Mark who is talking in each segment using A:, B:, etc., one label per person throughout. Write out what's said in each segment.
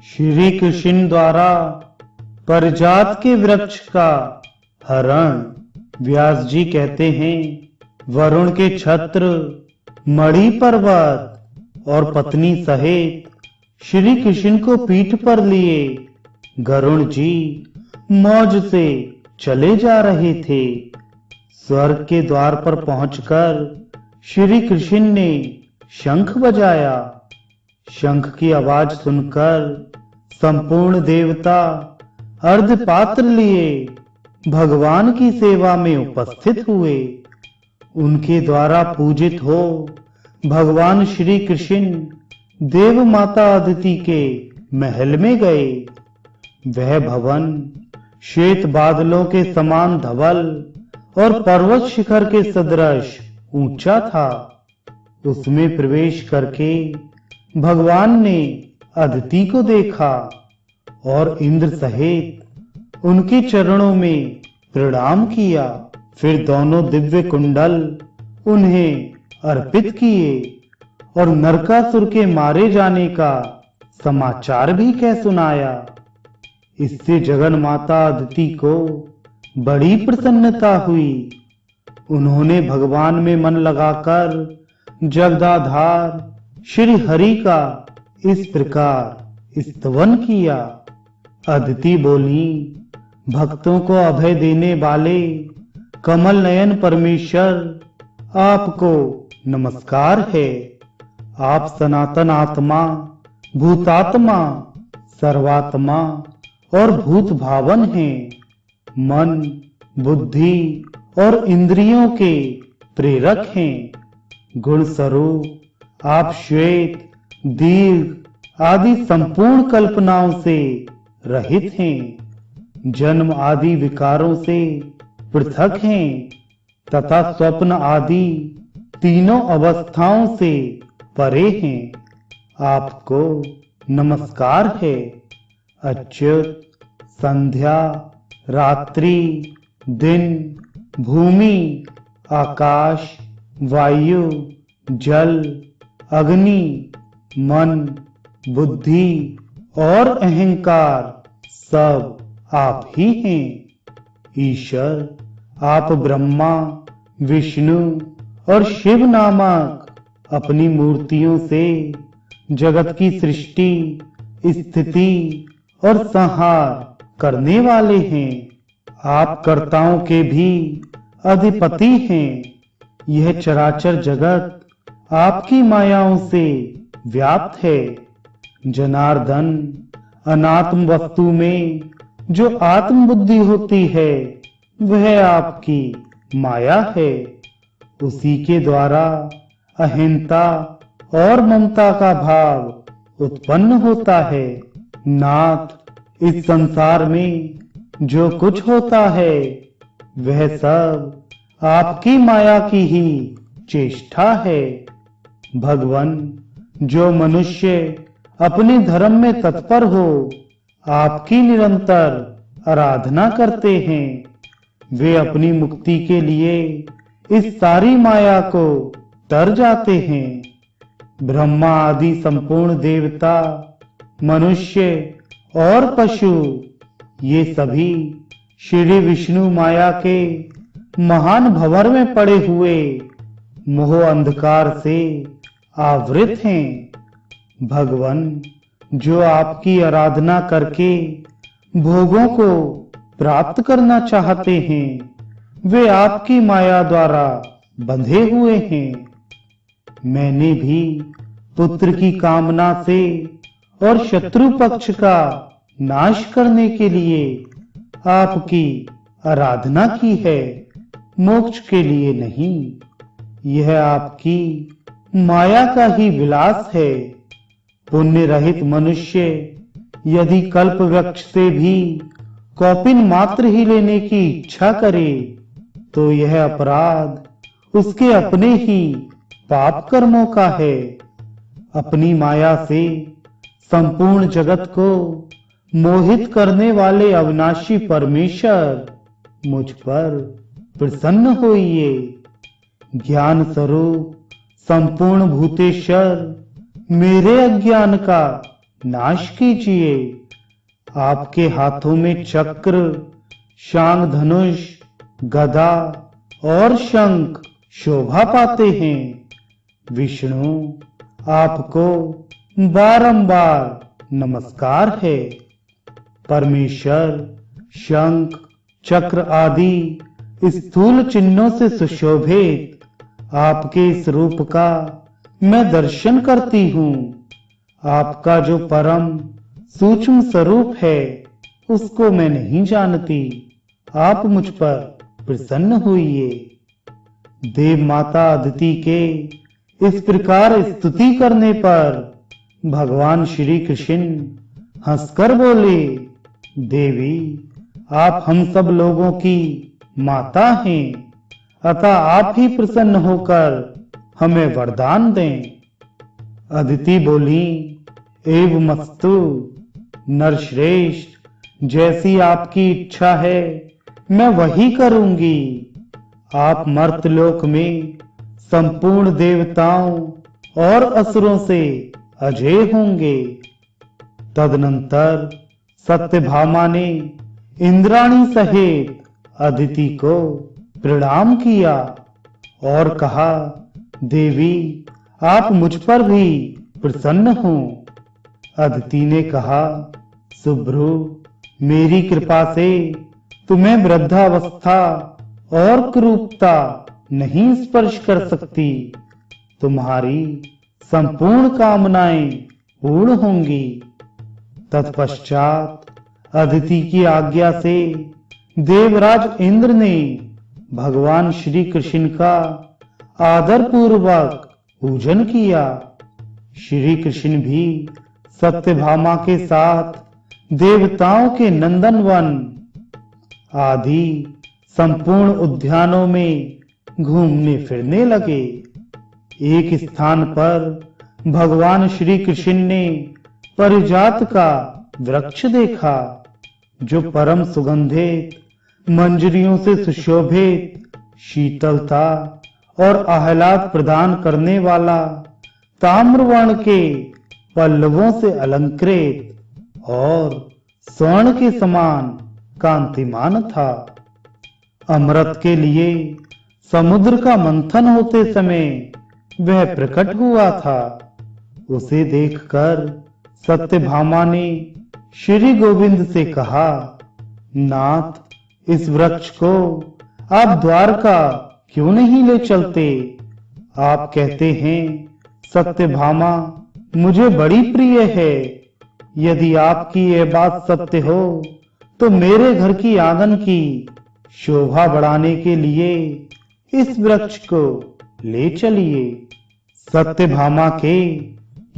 A: श्री कृष्ण द्वारा परिजात के वृक्ष का हरण। व्यास जी कहते हैं, वरुण के छत्र, मणि पर्वत और पत्नी सहित श्री कृष्ण को पीठ पर लिए गरुण जी मौज से चले जा रहे थे। स्वर्ग के द्वार पर पहुंचकर श्री कृष्ण ने शंख बजाया। शंख की आवाज सुनकर संपूर्ण देवता अर्धपात्र लिए भगवान की सेवा में उपस्थित हुए। उनके द्वारा पूजित हो भगवान श्री कृष्ण देव माता अदिति के महल में गए। वह भवन श्वेत बादलों के समान धवल और पर्वत शिखर के सदृश ऊंचा था। उसमें प्रवेश करके भगवान ने अदिति को देखा और इंद्र सहित उनके चरणों में प्रणाम किया। फिर दोनों दिव्य कुंडल उन्हें अर्पित किए और नरकासुर के मारे जाने का समाचार भी कह सुनाया। इससे जगन माता अदिति को बड़ी प्रसन्नता हुई। उन्होंने भगवान में मन लगाकर जगदाधार श्री हरि का इस प्रकार स्तवन किया। अदिति बोली, भक्तों को अभय देने वाले कमल नयन परमेश्वर आपको नमस्कार है। आप सनातन आत्मा, भूतात्मा, सर्वात्मा और भूत भावन हैं। मन, बुद्धि और इंद्रियों के प्रेरक हैं। गुण स्वरूप आप श्वेत, दीर्घ आदि संपूर्ण कल्पनाओं से रहित हैं। जन्म आदि विकारों से पृथक हैं तथा स्वप्न आदि तीनों अवस्थाओं से परे हैं। आपको नमस्कार है। अच्युत, संध्या, रात्रि, दिन, भूमि, आकाश, वायु, जल, अग्नि, मन, बुद्धि और अहंकार सब आप ही हैं। ईश्वर, आप ब्रह्मा, विष्णु और शिव नामक अपनी मूर्तियों से जगत की सृष्टि, स्थिति और संहार करने वाले हैं। आप कर्ताओं के भी अधिपति हैं। यह चराचर जगत आपकी मायाओं से व्याप्त है। जनार्दन, अनात्म वस्तु में जो आत्म बुद्धि होती है वह आपकी माया है। उसी के द्वारा अहिंसा और ममता का भाव उत्पन्न होता है। नाथ, इस संसार में जो कुछ होता है वह सब आपकी माया की ही चेष्टा है। भगवान, जो मनुष्य अपने धर्म में तत्पर हो आपकी निरंतर आराधना करते हैं, वे अपनी मुक्ति के लिए इस सारी माया को तर जाते हैं। ब्रह्मा आदि संपूर्ण देवता, मनुष्य और पशु, ये सभी श्री विष्णु माया के महान भंवर में पड़े हुए मोह अंधकार से आवृत हैं। भगवान, जो आपकी आराधना करके भोगों को प्राप्त करना चाहते हैं वे आपकी माया द्वारा बंधे हुए हैं। मैंने भी पुत्र की कामना से और शत्रु पक्ष का नाश करने के लिए आपकी आराधना की है, मोक्ष के लिए नहीं। यह आपकी माया का ही विलास है। पुण्य रहित मनुष्य यदि कल्प वृक्ष से भी कौपिन मात्र ही लेने की इच्छा करे तो यह अपराध उसके अपने ही पाप कर्मों का है। अपनी माया से संपूर्ण जगत को मोहित करने वाले अविनाशी परमेश्वर, मुझ पर प्रसन्न होइए। ज्ञान स्वरूप संपूर्ण भूतेश्वर, मेरे अज्ञान का नाश कीजिए। आपके हाथों में चक्र, शांग धनुष, गदा और शंख शोभा पाते हैं। विष्णु, आपको बारंबार नमस्कार है। परमेश्वर शंख, चक्र आदि स्थूल चिन्हों से सुशोभित आपके इस रूप का मैं दर्शन करती हूँ। आपका जो परम सूक्ष्म स्वरूप है उसको मैं नहीं जानती। आप मुझ पर प्रसन्न हुइए। देव माता अदिति के इस प्रकार स्तुति करने पर भगवान श्री कृष्ण हंसकर बोले, देवी, आप हम सब लोगों की माता हैं, अतः आप ही प्रसन्न होकर हमें वरदान दें। अदिति बोली, एवमस्तु नरश्रेष्ठ, जैसी आपकी इच्छा है मैं वही करूंगी। आप मर्तलोक में संपूर्ण देवताओं और असुरों से अजय होंगे। तदनंतर सत्यभामा ने इंद्राणी सहित अदिति को प्रणाम किया और कहा, देवी, आप मुझ पर भी प्रसन्न हो। अदिति ने कहा, सुभ्रु, मेरी कृपा से तुम्हें वृद्धावस्था और कुरूपता नहीं स्पर्श कर सकती। तुम्हारी संपूर्ण कामनाएं पूर्ण होंगी। तत्पश्चात अदिति की आज्ञा से देवराज इंद्र ने भगवान श्री कृष्ण का आदर पूर्वक पूजन किया। श्री कृष्ण भी सत्यभामा के साथ देवताओं के नंदनवन आदि संपूर्ण उद्यानों में घूमने फिरने लगे। एक स्थान पर भगवान श्री कृष्ण ने परिजात का वृक्ष देखा, जो परम सुगंधित मंजरियों से सुशोभित, शीतलता और आह्लाद प्रदान करने वाला, ताम्रवर्ण के पल्लवों से अलंकृत और स्वर्ण के समान कांतिमान था। अमृत के लिए समुद्र का मंथन होते समय वह प्रकट हुआ था। उसे देखकर सत्यभामा ने श्री गोविंद से कहा, नाथ, इस वृक्ष को आप द्वारका क्यों नहीं ले चलते? आप कहते हैं सत्यभामा मुझे बड़ी प्रिय है। यदि आपकी यह बात सत्य हो तो मेरे घर की आंगन की शोभा बढ़ाने के लिए इस वृक्ष को ले चलिए। सत्यभामा के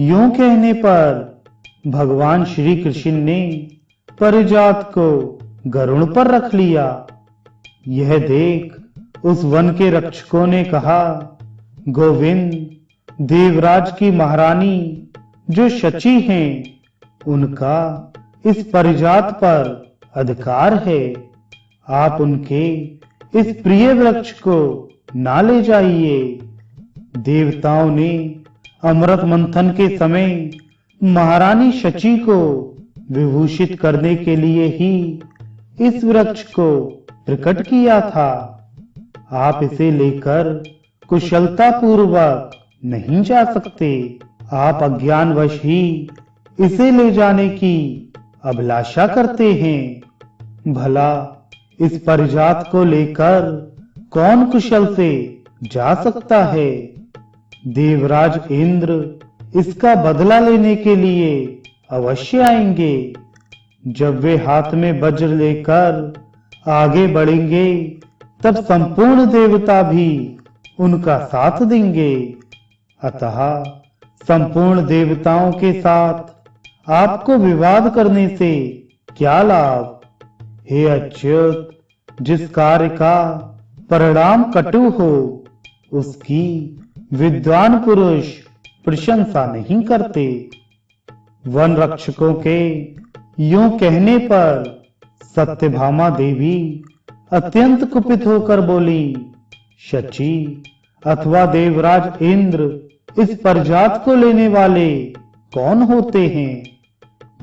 A: यूं कहने पर भगवान श्री कृष्ण ने परिजात को गरुड़ पर रख लिया। यह देख उस वन के रक्षकों ने कहा, गोविंद, देवराज की महारानी जो शची हैं, उनका इस परिजात पर अधिकार है। आप उनके इस प्रिय वृक्ष को ना ले जाइए। देवताओं ने अमृत मंथन के समय महारानी शची को विभूषित करने के लिए ही इस वृक्ष को प्रकट किया था। आप इसे लेकर कुशलता पूर्वक नहीं जा सकते। आप अज्ञानवश ही इसे ले जाने की अभिलाषा करते हैं। भला इस परिजात को लेकर कौन कुशल से जा सकता है? देवराज इंद्र इसका बदला लेने के लिए अवश्य आएंगे। जब वे हाथ में वज्र लेकर आगे बढ़ेंगे, तब संपूर्ण देवता भी उनका साथ देंगे। अतः संपूर्ण देवताओं के साथ आपको विवाद करने से क्या लाभ? हे अच्युत, जिस कार्य का परिणाम कटु हो, उसकी विद्वान पुरुष प्रशंसा नहीं करते। वन रक्षकों के यूं कहने पर सत्यभामा देवी अत्यंत कुपित होकर बोली, शची अथवा देवराज इंद्र इस परिजात को लेने वाले कौन होते हैं?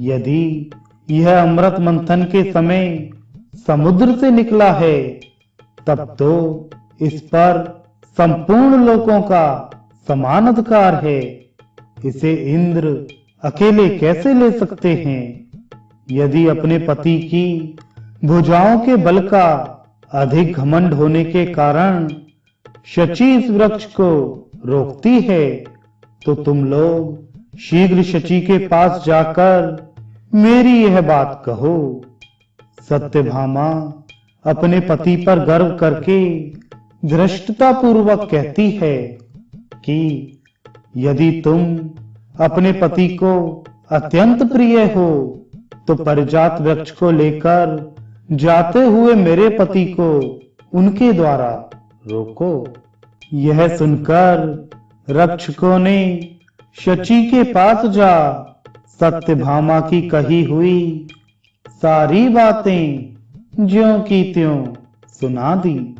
A: यदि यह अमृत मंथन के समय समुद्र से निकला है, तब तो इस पर संपूर्ण लोकों का समान अधिकार है। इसे इंद्र अकेले कैसे ले सकते हैं? यदि अपने पति की भुजाओं के बल का अधिक घमंड होने के कारण शची इस वृक्ष को रोकती है, तो तुम लोग शीघ्र शची के पास जाकर मेरी यह बात कहो। सत्यभामा अपने पति पर गर्व करके धृष्टता पूर्वक कहती है कि यदि तुम अपने पति को अत्यंत प्रिय हो, तो परिजात वृक्ष को लेकर जाते हुए मेरे पति को उनके द्वारा रोको। यह सुनकर रक्षकों ने शची के पास जा सत्यभामा की कही हुई सारी बातें ज्यों की त्यों सुना दी।